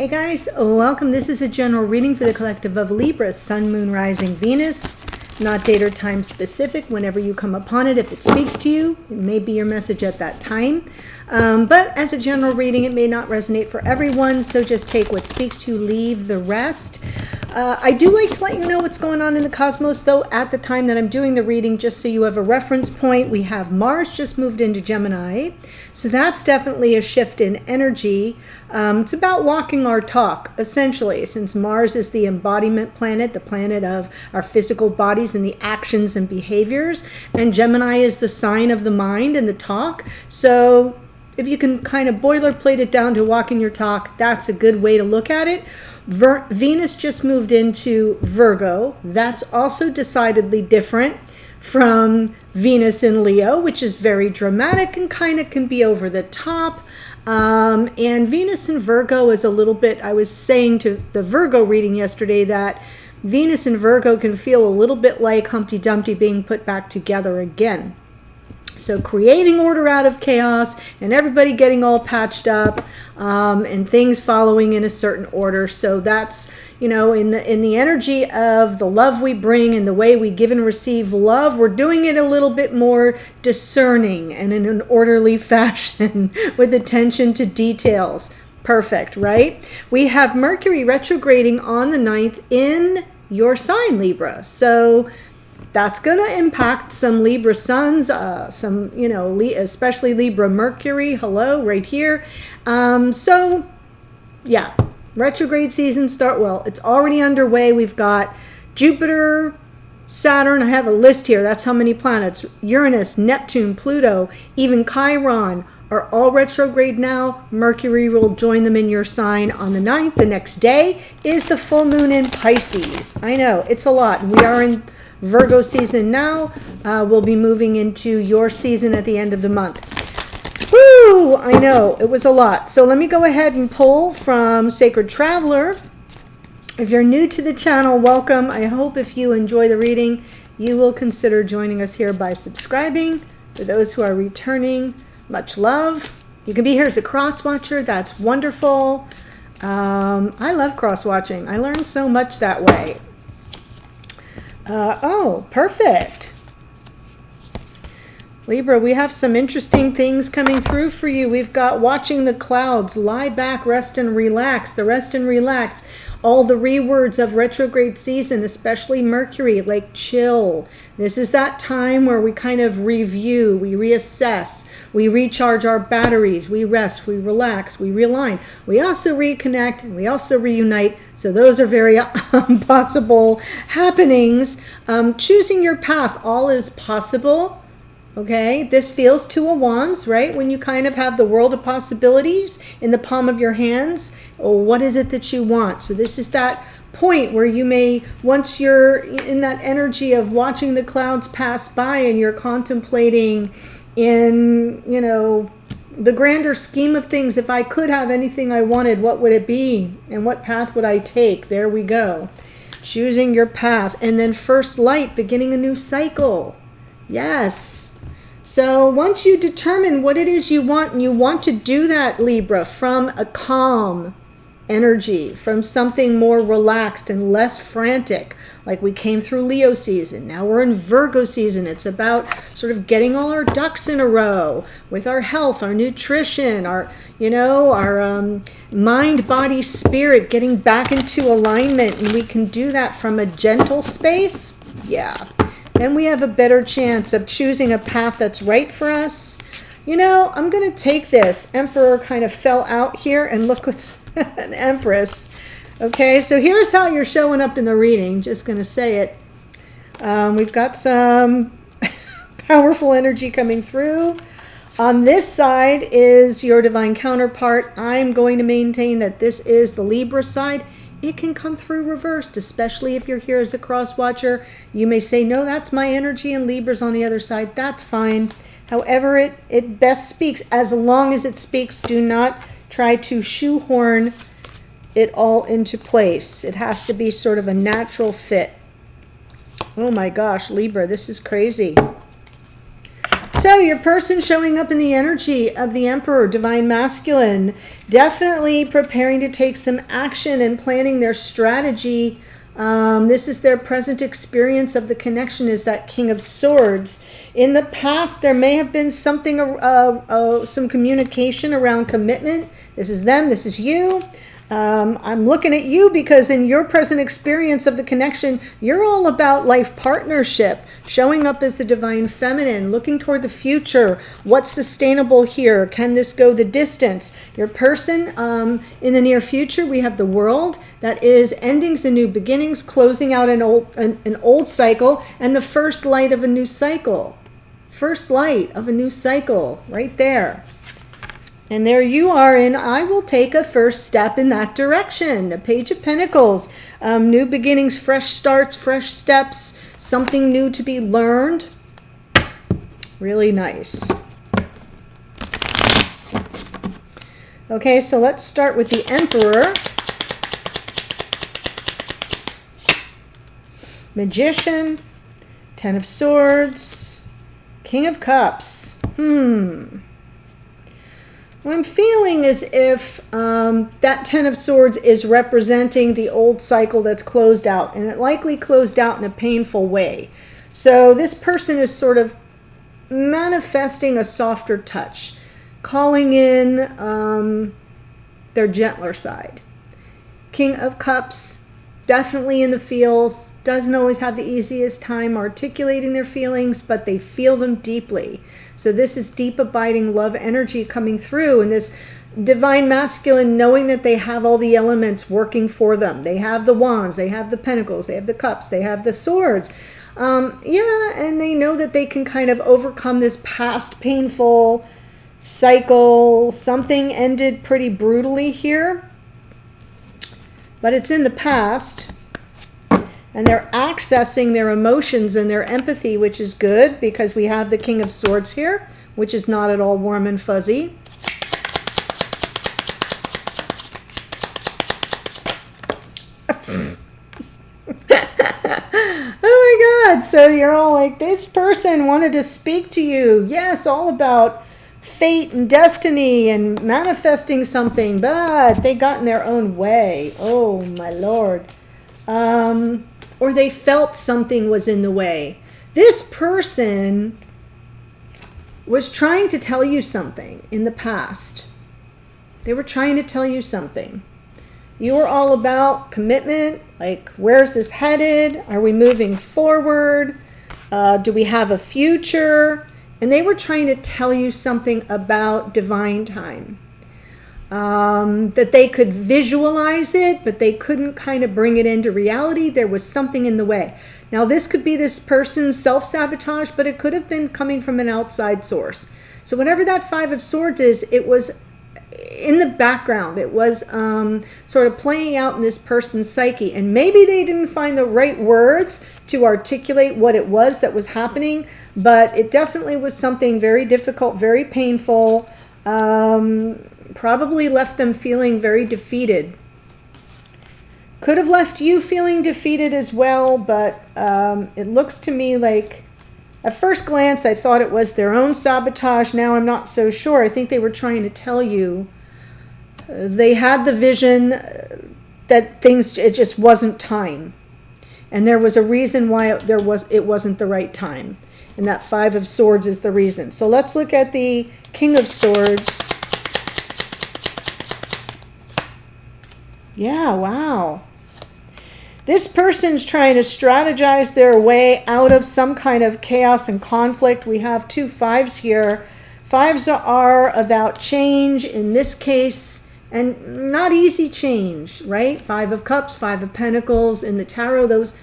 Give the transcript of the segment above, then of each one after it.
Hey guys, welcome. This is a general reading for the collective of Libra, Sun, Moon, Rising, Venus. Not date or time specific. Whenever you come upon it, if it speaks to you, it may be your message at that time. But as a general reading, it may not resonate for everyone, so just take what speaks to you, leave the rest. I do like to let you know what's going on in the cosmos, though, at the time that I'm doing the reading, just so you have a reference point. We have Mars just moved into Gemini, so that's definitely a shift in energy. It's about walking our talk, essentially, since Mars is the embodiment planet, the planet of our physical bodies and the actions and behaviors, and Gemini is the sign of the mind and the talk. So if you can kind of boilerplate it down to walking your talk, that's a good way to look at it. Venus just moved into Virgo. That's also decidedly different from Venus in Leo, which is very dramatic and kind of can be over the top. And Venus in Virgo is a little bit, I was saying to the Virgo reading yesterday that Venus in Virgo can feel a little bit like Humpty Dumpty being put back together again. So creating order out of chaos and everybody getting all patched up and things following in a certain order. So that's, you know, in the energy of the love we bring and the way we give and receive love, we're doing it a little bit more discerning and in an orderly fashion with attention to details. Perfect, right? We have Mercury retrograding on the 9th in your sign, Libra. So that's going to impact some Libra suns, some, you know, especially Libra Mercury. Hello, right here. So, yeah, retrograde season it's already underway. We've got Jupiter, Saturn. I have a list here. That's how many planets. Uranus, Neptune, Pluto, even Chiron are all retrograde now. Mercury will join them in your sign on the 9th. The next day is the full moon in Pisces. I know, it's a lot. We are in Virgo season now. We'll be moving into your season at the end of the month. Woo! I know, it was a lot. So let me go ahead and pull from Sacred Traveler. If you're new to the channel, welcome. I hope if you enjoy the reading, you will consider joining us here by subscribing. For those who are returning, much love. You can be here as a cross-watcher. That's wonderful. I love cross-watching. I learned so much that way. Oh, perfect. Libra, we have some interesting things coming through for you. We've got watching the clouds, lie back, rest and relax. The rest and relax. All the rewords of retrograde season, especially Mercury, like chill. This is that time where we kind of review, we reassess, we recharge our batteries, we rest, we relax, we realign. We also reconnect and we also reunite. So those are very possible happenings. Choosing your path, all is possible. Okay, this feels Two of Wands, right? When you kind of have the world of possibilities in the palm of your hands. Oh, what is it that you want? So this is that point where you may, once you're in that energy of watching the clouds pass by and you're contemplating in, you know, the grander scheme of things, if I could have anything I wanted, what would it be? And what path would I take? There we go. Choosing your path. And then first light, beginning a new cycle. Yes. So once you determine what it is you want, and you want to do that, Libra, from a calm energy, from something more relaxed and less frantic, like we came through Leo season. Now we're in Virgo season. It's about sort of getting all our ducks in a row with our health, our nutrition, our, you know, our mind, body, spirit, getting back into alignment. And we can do that from a gentle space. Yeah. Then we have a better chance of choosing a path that's right for us. You know, I'm going to take this. Emperor kind of fell out here, and look what's an Empress. Okay, so here's how you're showing up in the reading. Just going to say it. We've got some powerful energy coming through. On this side is your divine counterpart. I'm going to maintain that this is the Libra side. It can come through reversed, especially if you're here as a cross watcher. You may say, no, that's my energy and Libra's on the other side. That's fine. However it best speaks, as long as it speaks, do not try to shoehorn it all into place. It has to be sort of a natural fit. Oh my gosh, Libra, this is crazy. So your person showing up in the energy of the Emperor, Divine Masculine, definitely preparing to take some action and planning their strategy. This is their present experience of the connection, is that King of Swords. In the past, there may have been something, some communication around commitment. This is them, this is you. I'm looking at you because in your present experience of the connection, you're all about life partnership, showing up as the Divine Feminine, looking toward the future. What's sustainable here? Can this go the distance? Your person, in the near future, we have the World. That is endings and new beginnings, closing out an old cycle, and the first light of a new cycle. First light of a new cycle, right there. And there you are, and I will take a first step in that direction. The Page of Pentacles, new beginnings, fresh starts, fresh steps, something new to be learned. Really nice. Okay, so let's start with the Emperor. Magician, Ten of Swords, King of Cups. What I'm feeling is if that Ten of Swords is representing the old cycle that's closed out, and it likely closed out in a painful way. So this person is sort of manifesting a softer touch, calling in their gentler side. King of Cups, definitely in the feels, doesn't always have the easiest time articulating their feelings, but they feel them deeply. So this is deep, abiding love energy coming through, and this Divine Masculine knowing that they have all the elements working for them. They have the Wands, they have the Pentacles, they have the Cups, they have the Swords. Yeah, and they know that they can kind of overcome this past painful cycle. Something ended pretty brutally here, but it's in the past. And they're accessing their emotions and their empathy, which is good because we have the King of Swords here, which is not at all warm and fuzzy. Oh my God. So you're all like, this person wanted to speak to you. Yes, all about fate and destiny and manifesting something, but they got in their own way. Oh my Lord. Or they felt something was in the way. This person was trying to tell you something in the past. They were trying to tell you something. You were all about commitment, like where's this headed? Are we moving forward? Do we have a future? And they were trying to tell you something about divine time. That they could visualize it, but they couldn't kind of bring it into reality. There was something in the way. Now, this could be this person's self-sabotage, but it could have been coming from an outside source. So whatever that Five of Swords is, it was in the background. It was sort of playing out in this person's psyche. And maybe they didn't find the right words to articulate what it was that was happening, but it definitely was something very difficult, very painful, probably left them feeling very defeated. Could have left you feeling defeated as well, but it looks to me like, at first glance, I thought it was their own sabotage. Now I'm not so sure. I think they were trying to tell you they had the vision that it just wasn't time. And there was a reason why it wasn't the right time. And that Five of Swords is the reason. So let's look at the King of Swords. Yeah, wow. This person's trying to strategize their way out of some kind of chaos and conflict. We have two fives here. Fives are about change in this case, and not easy change, right? Five of Cups, Five of Pentacles. In the tarot, those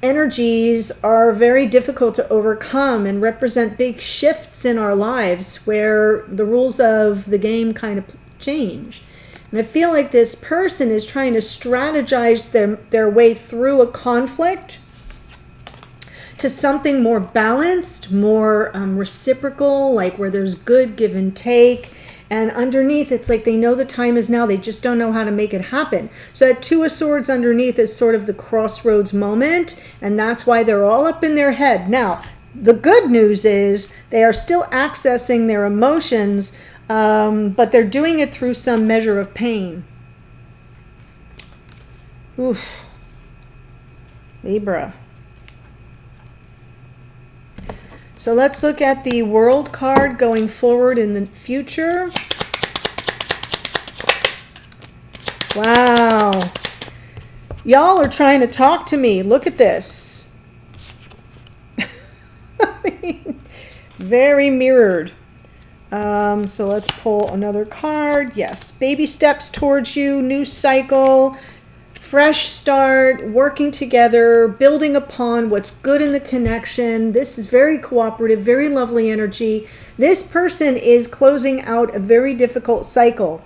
energies are very difficult to overcome and represent big shifts in our lives where the rules of the game kind of change. And I feel like this person is trying to strategize their way through a conflict to something more balanced, more reciprocal, like where there's good give and take. And underneath, it's like they know the time is now. They just don't know how to make it happen. So that Two of Swords underneath is sort of the crossroads moment. And that's why they're all up in their head. Now, the good news is they are still accessing their emotions, but they're doing it through some measure of pain. Oof. Libra. So let's look at the World card going forward in the future. Wow. Y'all are trying to talk to me. Look at this. Very mirrored. So let's pull another card. Yes. Baby steps towards you. New cycle. Fresh start. Working together. Building upon what's good in the connection. This is very cooperative. Very lovely energy. This person is closing out a very difficult cycle.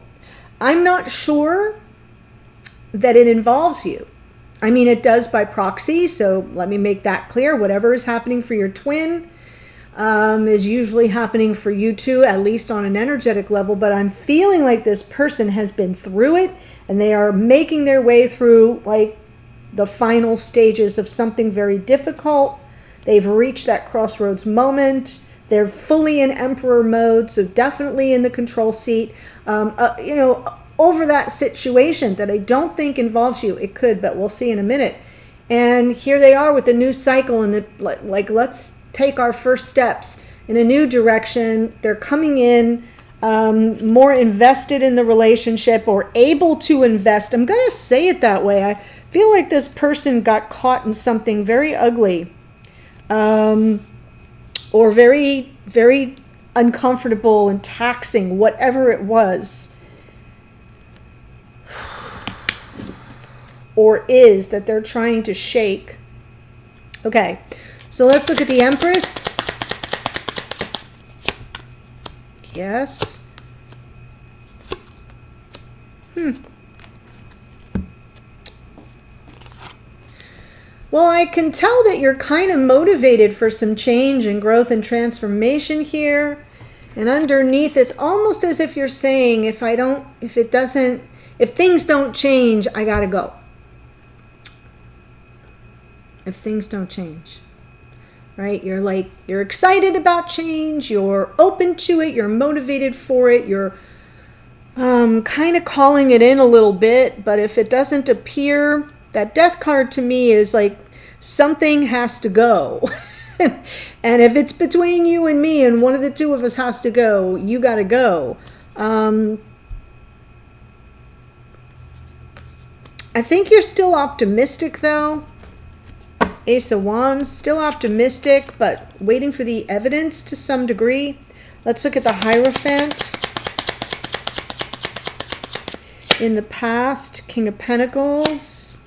I'm not sure that it involves you. I mean, it does by proxy, so let me make that clear. Whatever is happening for your twin is usually happening for you too, at least on an energetic level, but I'm feeling like this person has been through it, and they are making their way through like the final stages of something very difficult. They've reached that crossroads moment. They're fully in emperor mode, so definitely in the control seat. Over that situation that I don't think involves you. It could, but we'll see in a minute. And here they are with the new cycle, and let's take our first steps in a new direction. They're coming in more invested in the relationship, or able to invest. I'm going to say it that way. I feel like this person got caught in something very ugly, or very, very uncomfortable and taxing, whatever it was. Or is that they're trying to shake. Okay, so let's look at the Empress. Yes. Well, I can tell that you're kind of motivated for some change and growth and transformation here. And underneath, it's almost as if you're saying, if things don't change, I gotta go. If things don't change, right? You're excited about change. You're open to it. You're motivated for it. You're kind of calling it in a little bit. But if it doesn't appear, that death card to me is like something has to go. And if it's between you and me and one of the two of us has to go, you got to go. I think you're still optimistic though. Ace of Wands, still optimistic, but waiting for the evidence to some degree. Let's look at the Hierophant. In the past, King of Pentacles.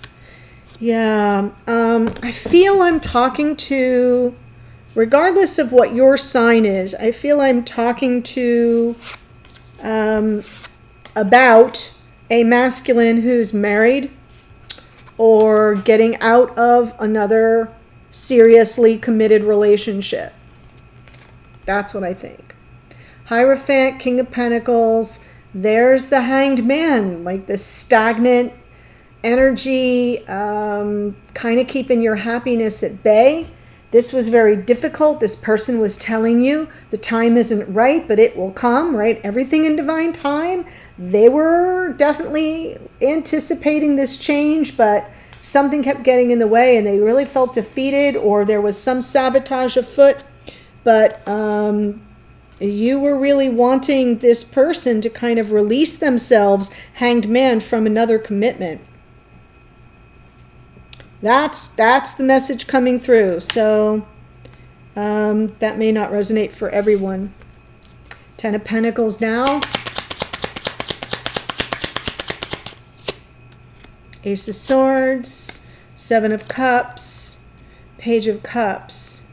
Yeah, I feel I'm talking to, regardless of what your sign is, I feel I'm talking to about a masculine who's married, or getting out of another seriously committed relationship. That's what I think. Hierophant, King of Pentacles. There's the Hanged Man, like this stagnant energy, kind of keeping your happiness at bay. This was very difficult. This person was telling you the time isn't right, but it will come, right? Everything in divine time. They were definitely anticipating this change, but something kept getting in the way, and they really felt defeated, or there was some sabotage afoot. But you were really wanting this person to kind of release themselves, Hanged Man, from another commitment. That's the message coming through. So that may not resonate for everyone. Ten of Pentacles now. Ace of Swords, Seven of Cups, Page of Cups.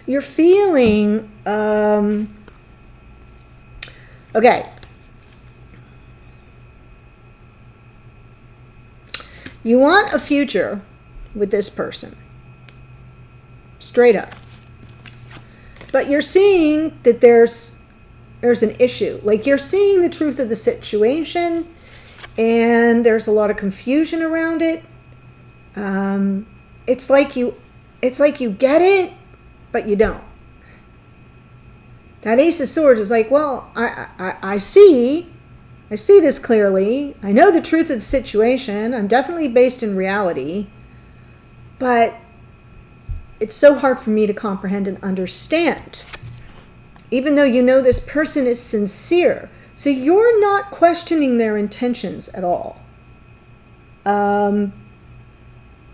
You're feeling, okay. You want a future with this person. Straight up. But you're seeing that there's an issue. Like, you're seeing the truth of the situation, and there's a lot of confusion around it. It's like you get it, but you don't. That Ace of Swords is like, well, I see this clearly. I know the truth of the situation. I'm definitely based in reality, but it's so hard for me to comprehend and understand. Even though you know this person is sincere. So you're not questioning their intentions at all.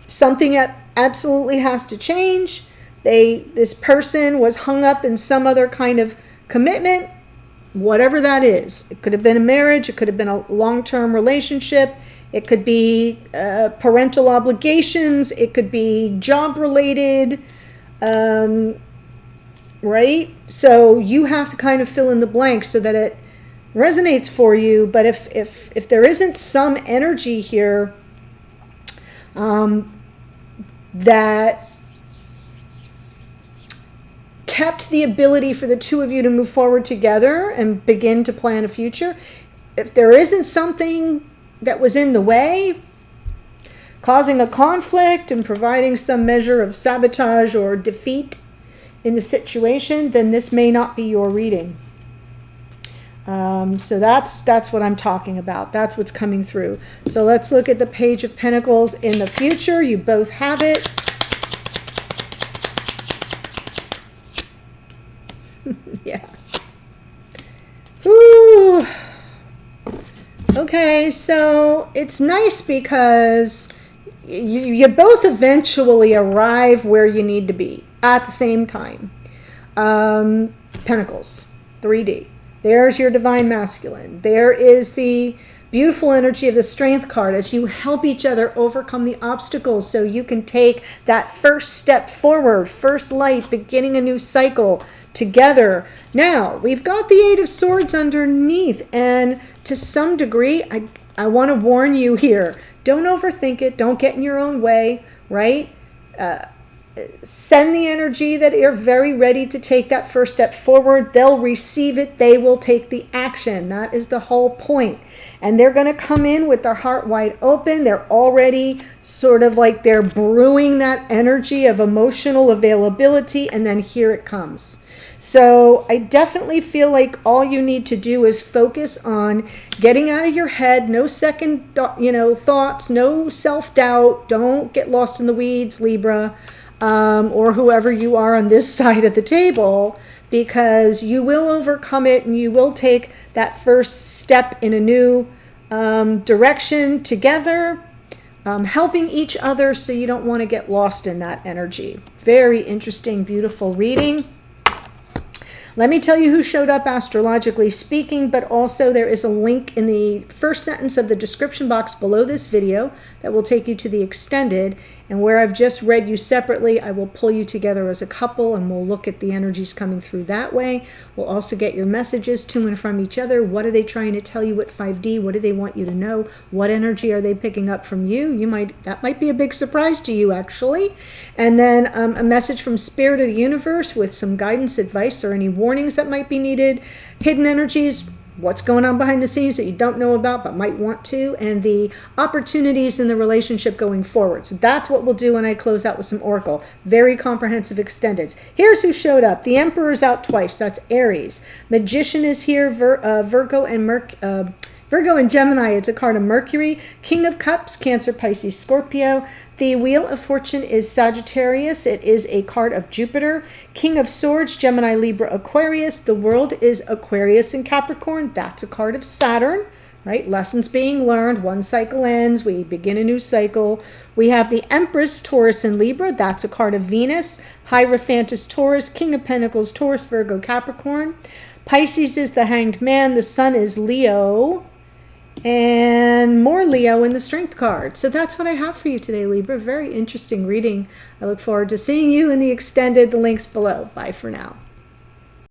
Something absolutely has to change. This person was hung up in some other kind of commitment, whatever that is. It could have been a marriage. It could have been a long-term relationship. It could be parental obligations. It could be job-related, right? So you have to kind of fill in the blanks so that it resonates for you. But if there isn't some energy here that kept the ability for the two of you to move forward together and begin to plan a future, if there isn't something that was in the way, causing a conflict and providing some measure of sabotage or defeat in the situation, then this may not be your reading. So that's what I'm talking about. That's what's coming through. So let's look at the Page of Pentacles in the future. You both have it. Yeah. Ooh. Okay, so it's nice because you both eventually arrive where you need to be at the same time. Pentacles, 3D. There's your divine masculine. There is the beautiful energy of the Strength card as you help each other overcome the obstacles so you can take that first step forward, first light, beginning a new cycle together. Now, we've got the Eight of Swords underneath, and to some degree, I want to warn you here. Don't overthink it. Don't get in your own way, right? Send the energy that you're very ready to take that first step forward. They'll receive it. They will take the action. That is the whole point. And they're going to come in with their heart wide open. They're already sort of like they're brewing that energy of emotional availability, and then here it comes. So I definitely feel like all you need to do is focus on getting out of your head. No second, thoughts, no self-doubt. Don't get lost in the weeds, Libra. Or whoever you are on this side of the table, because you will overcome it and you will take that first step in a new direction together, helping each other so you don't want to get lost in that energy. Very interesting, beautiful reading. Let me tell you who showed up astrologically speaking, but also there is a link in the first sentence of the description box below this video that will take you to the extended. And where I've just read you separately, I will pull you together as a couple and we'll look at the energies coming through that way. We'll also get your messages to and from each other. What are they trying to tell you at 5D? What do they want you to know? What energy are they picking up from you? That might be a big surprise to you, actually. And then a message from Spirit of the Universe with some guidance, advice, or any warnings that might be needed. Hidden energies, what's going on behind the scenes that you don't know about but might want to, and the opportunities in the relationship going forward. So that's what we'll do when I close out with some Oracle. Very comprehensive extendeds. Here's who showed up. The Emperor's out twice. That's Aries. Magician is here. Virgo and Gemini. It's a card of Mercury. King of Cups, Cancer, Pisces, Scorpio. The Wheel of Fortune is Sagittarius. It is a card of Jupiter. King of Swords, Gemini, Libra, Aquarius. The World is Aquarius and Capricorn. That's a card of Saturn, right? Lessons being learned. One cycle ends. We begin a new cycle. We have the Empress, Taurus, and Libra. That's a card of Venus. Hierophant is Taurus. King of Pentacles, Taurus, Virgo, Capricorn. Pisces is the Hanged Man. The Sun is Leo. And more Leo in the Strength card. So that's what I have for you today, Libra. Very interesting reading. I look forward to seeing you in the extended. The links below. Bye for now.